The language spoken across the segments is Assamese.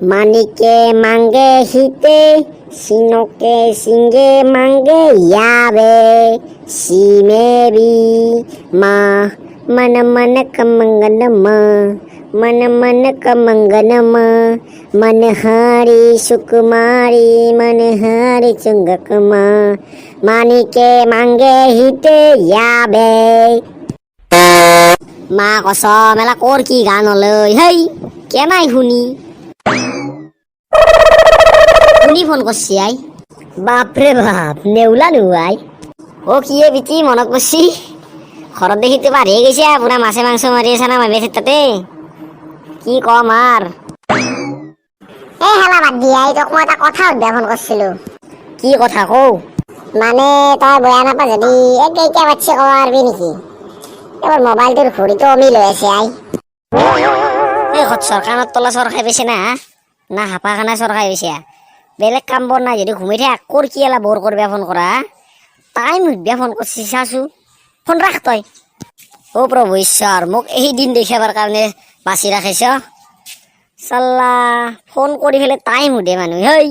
মানিকে মাঙ্গে হিতে সিনোকে সিঙ্গে মাঙ্গে यावे सी में भी माँ मन मन कमंगन मन मन कमंगन मन हारी सुकुमारी मन हारी चुंगक मानिके मांगे हिते यावे মা কছ মেলা কৰ কি গান হলৈ হেই কেনাই শুনি শুনি ফোন করছি আই বাপরে বাপ নেউলা নুয়াই ও কিয়ে বিটি মনত করছি ঘৰত দেখি তো বাঢ়িয়ে গৈছে পুরা মাছে মাংস মারি আছে না মাইবে তাতে কি কম আর এই হেলা বাদ দিয়া এই তোক মই এটা কথা সুধিব ফোন করছিল কি কথা কও মানে তই বয়া নাপা যদি এই কেইটা বাচ্চা কব পারবি নেকি এবার মোবাইলটোর ঘড়ি তো অমিল হয়েছে আই এই ঘর কাণত তলা চৰ খাই পাইছে না হাপা খানা চৰ খাই পাইছে বেলেগ কাম বৰ নাই যদি ঘুমাই থাকে কৰ কি এলা বৰ করবে ফোন করা তাই মুখবিয়া ফোন করছি চাচু ফোন রাখ তই ও প্রভু ঈশ্বর মোক এই দিন দেখাবার কারণে বাঁচি রাখিছ চাল্লা ফোন কৰি ফেলে তাই মুদে মানুহ হেই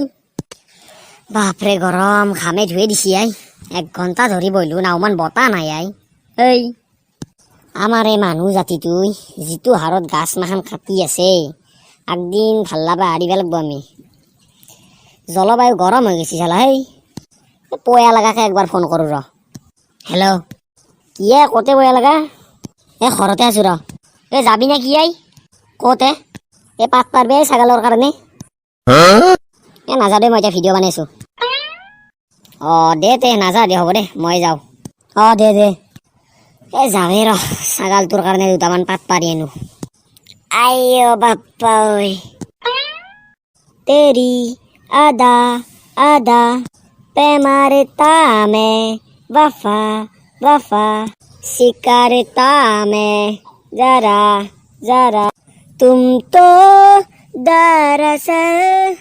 বাপরে গরম ঘামে ধুয়ে দিছি আই 1 ঘন্টা ধরি বইলো না ওমান বতা নাই আই এই আমার এই মানুহ জাতি তুই যিটো হাৰত গাছ মাখান কাটি আছে একদিন ভাল লাগবা হাৰিব লাগব আমি জলবায়ু গরম হয়ে গেছি শালা হেই পয়া লাগাকে একবার ফোন করু র হ্যালো কিয়ে কতে পয়া লাগা ঘরতে আছো র যাবি না কি আই কতে পাত পারবে ছাগালৰ কাৰণে নাযা দে মই এতিয়া ভিডিঅ' বনাইছো দে তে নাযা দে হ'ব দে মই যাওঁ দে যাবে ৰ ছাগালটোৰ কাৰণে দুটামান পাত পাৰি আনো আইঅ বাপ্পা ঐ তেৰি আদা আদা পেমারতা মে वफा वफा शिकारता में जरा जरा तुम तो दरअसल